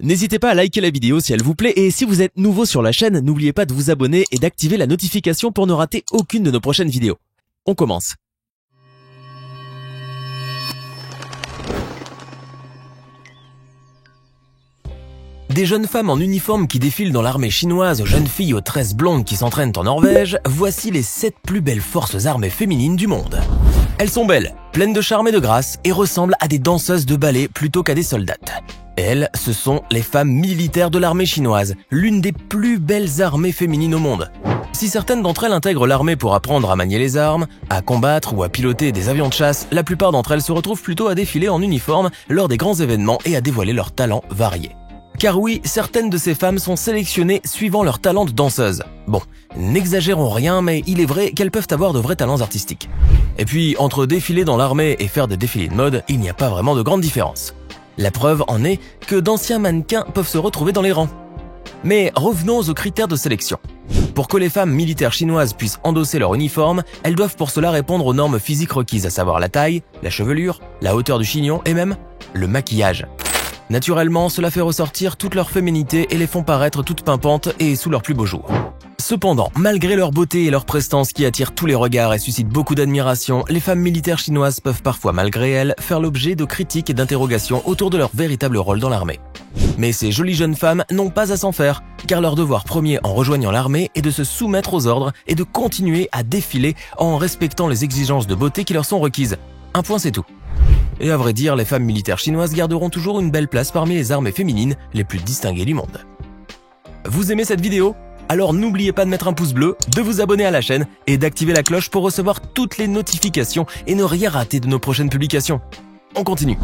N'hésitez pas à liker la vidéo si elle vous plaît et si vous êtes nouveau sur la chaîne, n'oubliez pas de vous abonner et d'activer la notification pour ne rater aucune de nos prochaines vidéos. On commence. Des jeunes femmes en uniforme qui défilent dans l'armée chinoise aux jeunes filles aux tresses blondes qui s'entraînent en Norvège, voici les 7 plus belles forces armées féminines du monde. Elles sont belles, pleines de charme et de grâce et ressemblent à des danseuses de ballet plutôt qu'à des soldates. Elles, ce sont les femmes militaires de l'armée chinoise, l'une des plus belles armées féminines au monde. Si certaines d'entre elles intègrent l'armée pour apprendre à manier les armes, à combattre ou à piloter des avions de chasse, la plupart d'entre elles se retrouvent plutôt à défiler en uniforme lors des grands événements et à dévoiler leurs talents variés. Car oui, certaines de ces femmes sont sélectionnées suivant leur talent de danseuse. Bon, n'exagérons rien, mais il est vrai qu'elles peuvent avoir de vrais talents artistiques. Et puis, entre défiler dans l'armée et faire des défilés de mode, il n'y a pas vraiment de grande différence. La preuve en est que d'anciens mannequins peuvent se retrouver dans les rangs. Mais revenons aux critères de sélection. Pour que les femmes militaires chinoises puissent endosser leur uniforme, elles doivent pour cela répondre aux normes physiques requises, à savoir la taille, la chevelure, la hauteur du chignon et même le maquillage. Naturellement, cela fait ressortir toute leur féminité et les font paraître toutes pimpantes et sous leurs plus beaux jours. Cependant, malgré leur beauté et leur prestance qui attirent tous les regards et suscitent beaucoup d'admiration, les femmes militaires chinoises peuvent parfois, malgré elles, faire l'objet de critiques et d'interrogations autour de leur véritable rôle dans l'armée. Mais ces jolies jeunes femmes n'ont pas à s'en faire, car leur devoir premier en rejoignant l'armée est de se soumettre aux ordres et de continuer à défiler en respectant les exigences de beauté qui leur sont requises. Un point, c'est tout. Et à vrai dire, les femmes militaires chinoises garderont toujours une belle place parmi les armées féminines les plus distinguées du monde. Vous aimez cette vidéo? Alors n'oubliez pas de mettre un pouce bleu, de vous abonner à la chaîne et d'activer la cloche pour recevoir toutes les notifications et ne rien rater de nos prochaines publications. On continue.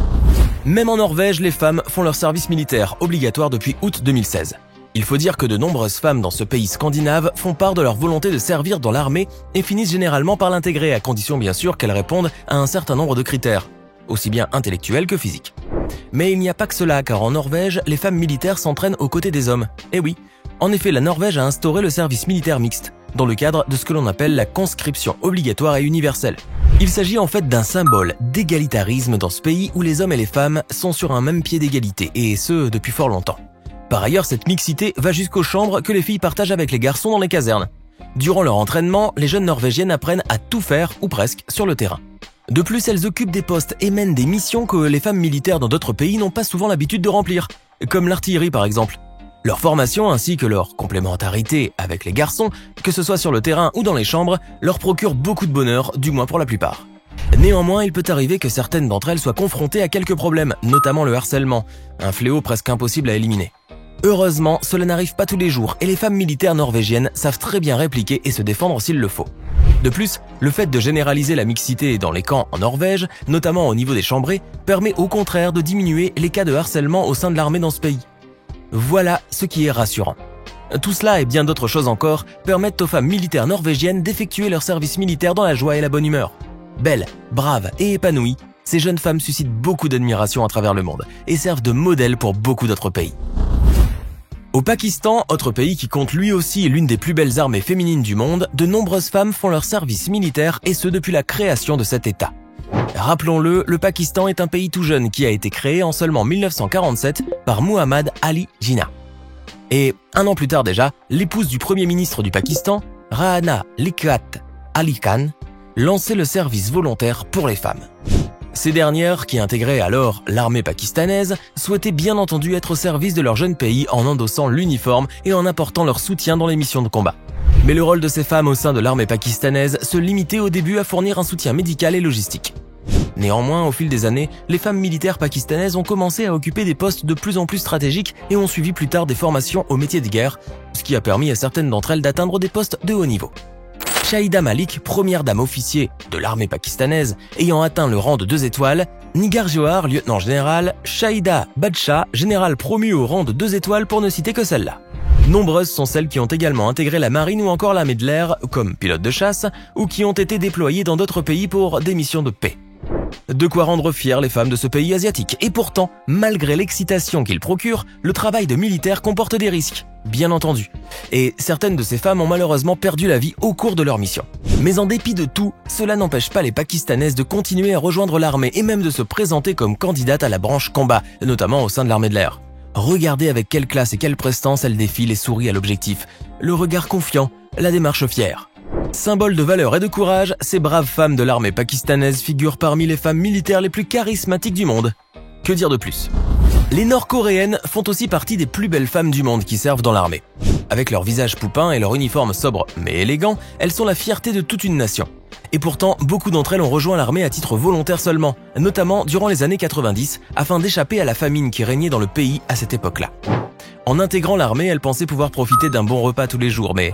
Même en Norvège, les femmes font leur service militaire obligatoire depuis août 2016. Il faut dire que de nombreuses femmes dans ce pays scandinave font part de leur volonté de servir dans l'armée et finissent généralement par l'intégrer, à condition bien sûr qu'elles répondent à un certain nombre de critères, aussi bien intellectuels que physiques. Mais il n'y a pas que cela, car en Norvège, les femmes militaires s'entraînent aux côtés des hommes. Et oui, en effet, la Norvège a instauré le service militaire mixte, dans le cadre de ce que l'on appelle la conscription obligatoire et universelle. Il s'agit en fait d'un symbole d'égalitarisme dans ce pays où les hommes et les femmes sont sur un même pied d'égalité, et ce, depuis fort longtemps. Par ailleurs, cette mixité va jusqu'aux chambres que les filles partagent avec les garçons dans les casernes. Durant leur entraînement, les jeunes Norvégiennes apprennent à tout faire, ou presque, sur le terrain. De plus, elles occupent des postes et mènent des missions que les femmes militaires dans d'autres pays n'ont pas souvent l'habitude de remplir, comme l'artillerie par exemple. Leur formation ainsi que leur complémentarité avec les garçons, que ce soit sur le terrain ou dans les chambres, leur procure beaucoup de bonheur, du moins pour la plupart. Néanmoins, il peut arriver que certaines d'entre elles soient confrontées à quelques problèmes, notamment le harcèlement, un fléau presque impossible à éliminer. Heureusement, cela n'arrive pas tous les jours et les femmes militaires norvégiennes savent très bien répliquer et se défendre s'il le faut. De plus, le fait de généraliser la mixité dans les camps en Norvège, notamment au niveau des chambrées, permet au contraire de diminuer les cas de harcèlement au sein de l'armée dans ce pays. Voilà ce qui est rassurant. Tout cela et bien d'autres choses encore permettent aux femmes militaires norvégiennes d'effectuer leur service militaire dans la joie et la bonne humeur. Belles, braves et épanouies, ces jeunes femmes suscitent beaucoup d'admiration à travers le monde et servent de modèle pour beaucoup d'autres pays. Au Pakistan, autre pays qui compte lui aussi l'une des plus belles armées féminines du monde, de nombreuses femmes font leur service militaire et ce depuis la création de cet État. Rappelons-le, le Pakistan est un pays tout jeune qui a été créé en seulement 1947 par Muhammad Ali Jinnah. Et un an plus tard déjà, l'épouse du premier ministre du Pakistan, Rana Liaquat Ali Khan, lançait le service volontaire pour les femmes. Ces dernières, qui intégraient alors l'armée pakistanaise, souhaitaient bien entendu être au service de leur jeune pays en endossant l'uniforme et en apportant leur soutien dans les missions de combat. Mais le rôle de ces femmes au sein de l'armée pakistanaise se limitait au début à fournir un soutien médical et logistique. Néanmoins, au fil des années, les femmes militaires pakistanaises ont commencé à occuper des postes de plus en plus stratégiques et ont suivi plus tard des formations au métier de guerre, ce qui a permis à certaines d'entre elles d'atteindre des postes de haut niveau. Shahida Malik, première dame officier de l'armée pakistanaise, ayant atteint le rang de 2 étoiles, Nigar Johar, lieutenant général, Shahida Badshah, général promu au rang de 2 étoiles pour ne citer que celle-là. Nombreuses sont celles qui ont également intégré la marine ou encore l'armée de l'air comme pilotes de chasse ou qui ont été déployées dans d'autres pays pour des missions de paix. De quoi rendre fiers les femmes de ce pays asiatique. Et pourtant, malgré l'excitation qu'il procure, le travail de militaire comporte des risques, bien entendu. Et certaines de ces femmes ont malheureusement perdu la vie au cours de leur mission. Mais en dépit de tout, cela n'empêche pas les Pakistanaises de continuer à rejoindre l'armée et même de se présenter comme candidates à la branche combat, notamment au sein de l'armée de l'air. Regardez avec quelle classe et quelle prestance elles défilent et sourient à l'objectif. Le regard confiant, la démarche fière. Symbole de valeur et de courage, ces braves femmes de l'armée pakistanaise figurent parmi les femmes militaires les plus charismatiques du monde. Que dire de plus? Les Nord-Coréennes font aussi partie des plus belles femmes du monde qui servent dans l'armée. Avec leur visage poupin et leur uniforme sobre mais élégant, elles sont la fierté de toute une nation. Et pourtant, beaucoup d'entre elles ont rejoint l'armée à titre volontaire seulement, notamment durant les années 90, afin d'échapper à la famine qui régnait dans le pays à cette époque-là. En intégrant l'armée, elles pensaient pouvoir profiter d'un bon repas tous les jours, mais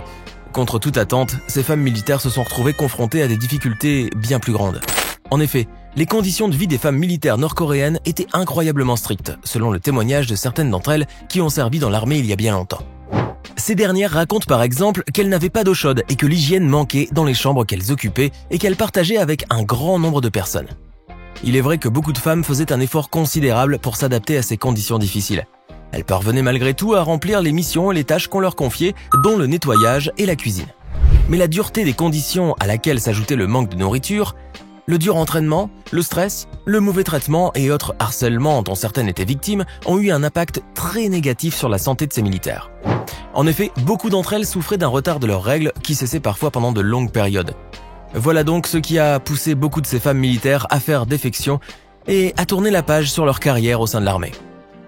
contre toute attente, ces femmes militaires se sont retrouvées confrontées à des difficultés bien plus grandes. En effet, les conditions de vie des femmes militaires nord-coréennes étaient incroyablement strictes, selon le témoignage de certaines d'entre elles qui ont servi dans l'armée il y a bien longtemps. Ces dernières racontent par exemple qu'elles n'avaient pas d'eau chaude et que l'hygiène manquait dans les chambres qu'elles occupaient et qu'elles partageaient avec un grand nombre de personnes. Il est vrai que beaucoup de femmes faisaient un effort considérable pour s'adapter à ces conditions difficiles. Elles parvenaient malgré tout à remplir les missions et les tâches qu'on leur confiait, dont le nettoyage et la cuisine. Mais la dureté des conditions à laquelle s'ajoutait le manque de nourriture, le dur entraînement, le stress, le mauvais traitement et autres harcèlements dont certaines étaient victimes ont eu un impact très négatif sur la santé de ces militaires. En effet, beaucoup d'entre elles souffraient d'un retard de leurs règles qui cessait parfois pendant de longues périodes. Voilà donc ce qui a poussé beaucoup de ces femmes militaires à faire défection et à tourner la page sur leur carrière au sein de l'armée.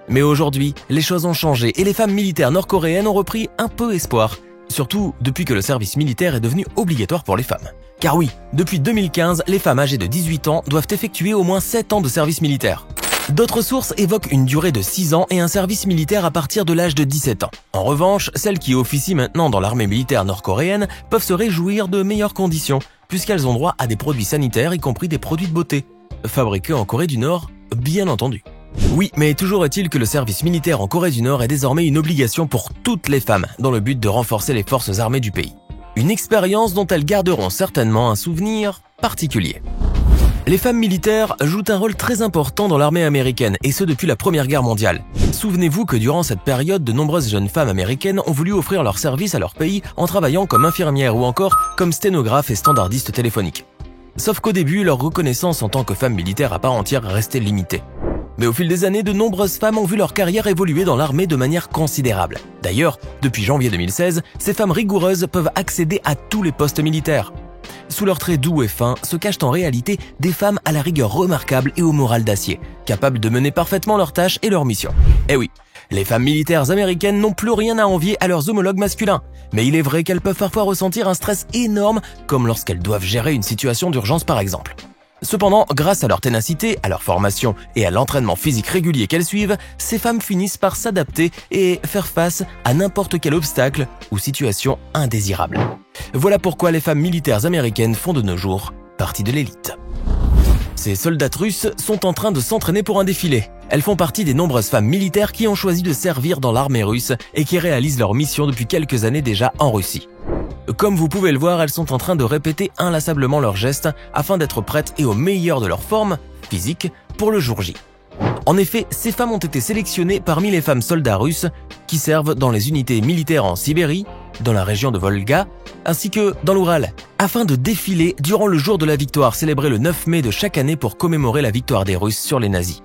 Mais aujourd'hui, les choses ont changé et les femmes militaires nord-coréennes ont repris un peu espoir, surtout depuis que le service militaire est devenu obligatoire pour les femmes. Car oui, depuis 2015, les femmes âgées de 18 ans doivent effectuer au moins 7 ans de service militaire. D'autres sources évoquent une durée de 6 ans et un service militaire à partir de l'âge de 17 ans. En revanche, celles qui officient maintenant dans l'armée militaire nord-coréenne peuvent se réjouir de meilleures conditions, puisqu'elles ont droit à des produits sanitaires, y compris des produits de beauté, fabriqués en Corée du Nord, bien entendu. Oui, mais toujours est-il que le service militaire en Corée du Nord est désormais une obligation pour toutes les femmes, dans le but de renforcer les forces armées du pays. Une expérience dont elles garderont certainement un souvenir particulier. Les femmes militaires jouent un rôle très important dans l'armée américaine, et ce depuis la Première Guerre mondiale. Souvenez-vous que durant cette période, de nombreuses jeunes femmes américaines ont voulu offrir leur service à leur pays en travaillant comme infirmières ou encore comme sténographes et standardistes téléphoniques. Sauf qu'au début, leur reconnaissance en tant que femmes militaires à part entière restait limitée. Mais au fil des années, de nombreuses femmes ont vu leur carrière évoluer dans l'armée de manière considérable. D'ailleurs, depuis janvier 2016, ces femmes rigoureuses peuvent accéder à tous les postes militaires. Sous leurs traits doux et fins se cachent en réalité des femmes à la rigueur remarquable et au moral d'acier, capables de mener parfaitement leurs tâches et leurs missions. Eh oui, les femmes militaires américaines n'ont plus rien à envier à leurs homologues masculins, mais il est vrai qu'elles peuvent parfois ressentir un stress énorme, comme lorsqu'elles doivent gérer une situation d'urgence par exemple. Cependant, grâce à leur ténacité, à leur formation et à l'entraînement physique régulier qu'elles suivent, ces femmes finissent par s'adapter et faire face à n'importe quel obstacle ou situation indésirable. Voilà pourquoi les femmes militaires américaines font de nos jours partie de l'élite. Ces soldates russes sont en train de s'entraîner pour un défilé. Elles font partie des nombreuses femmes militaires qui ont choisi de servir dans l'armée russe et qui réalisent leur mission depuis quelques années déjà en Russie. Comme vous pouvez le voir, elles sont en train de répéter inlassablement leurs gestes afin d'être prêtes et au meilleur de leur forme physique pour le jour J. En effet, ces femmes ont été sélectionnées parmi les femmes soldats russes qui servent dans les unités militaires en Sibérie, dans la région de Volga, ainsi que dans l'Oural, afin de défiler durant le jour de la victoire célébré le 9 mai de chaque année pour commémorer la victoire des Russes sur les nazis.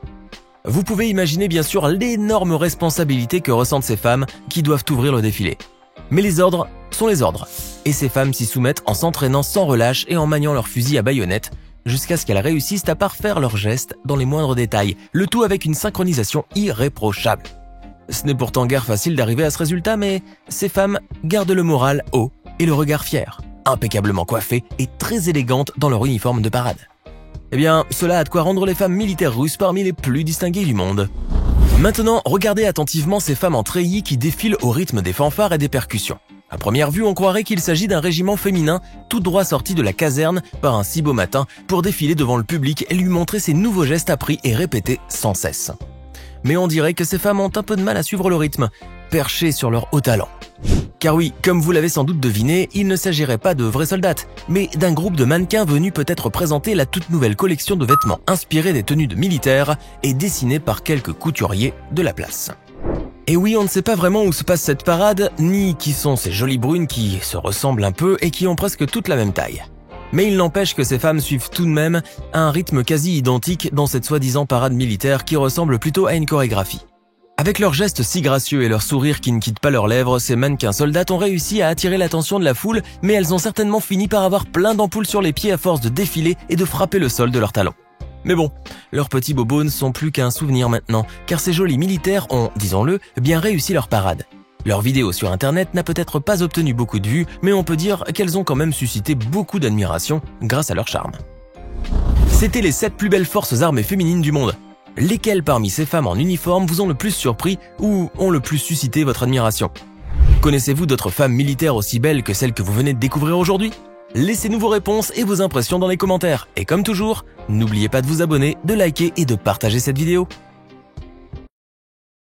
Vous pouvez imaginer bien sûr l'énorme responsabilité que ressentent ces femmes qui doivent ouvrir le défilé. Mais les ordres sont les ordres, et ces femmes s'y soumettent en s'entraînant sans relâche et en maniant leur fusil à baïonnette, jusqu'à ce qu'elles réussissent à parfaire leurs gestes dans les moindres détails, le tout avec une synchronisation irréprochable. Ce n'est pourtant guère facile d'arriver à ce résultat, mais ces femmes gardent le moral haut et le regard fier, impeccablement coiffées et très élégantes dans leur uniforme de parade. Eh bien, cela a de quoi rendre les femmes militaires russes parmi les plus distinguées du monde. Maintenant, regardez attentivement ces femmes en treillis qui défilent au rythme des fanfares et des percussions. À première vue, on croirait qu'il s'agit d'un régiment féminin tout droit sorti de la caserne par un si beau matin pour défiler devant le public et lui montrer ses nouveaux gestes appris et répétés sans cesse. Mais on dirait que ces femmes ont un peu de mal à suivre le rythme, perchées sur leur haut talent. Car oui, comme vous l'avez sans doute deviné, il ne s'agirait pas de vraies soldates, mais d'un groupe de mannequins venus peut-être présenter la toute nouvelle collection de vêtements inspirés des tenues de militaires et dessinés par quelques couturiers de la place. Et oui, on ne sait pas vraiment où se passe cette parade, ni qui sont ces jolies brunes qui se ressemblent un peu et qui ont presque toute la même taille. Mais il n'empêche que ces femmes suivent tout de même un rythme quasi identique dans cette soi-disant parade militaire qui ressemble plutôt à une chorégraphie. Avec leurs gestes si gracieux et leur sourire qui ne quitte pas leurs lèvres, ces mannequins soldats ont réussi à attirer l'attention de la foule, mais elles ont certainement fini par avoir plein d'ampoules sur les pieds à force de défiler et de frapper le sol de leurs talons. Mais bon, leurs petits bobos ne sont plus qu'un souvenir maintenant, car ces jolis militaires ont, disons-le, bien réussi leur parade. Leur vidéo sur internet n'a peut-être pas obtenu beaucoup de vues, mais on peut dire qu'elles ont quand même suscité beaucoup d'admiration grâce à leur charme. C'était les 7 plus belles forces armées féminines du monde. Lesquelles parmi ces femmes en uniforme vous ont le plus surpris ou ont le plus suscité votre admiration? Connaissez-vous d'autres femmes militaires aussi belles que celles que vous venez de découvrir aujourd'hui? Laissez-nous vos réponses et vos impressions dans les commentaires. Et comme toujours, n'oubliez pas de vous abonner, de liker et de partager cette vidéo.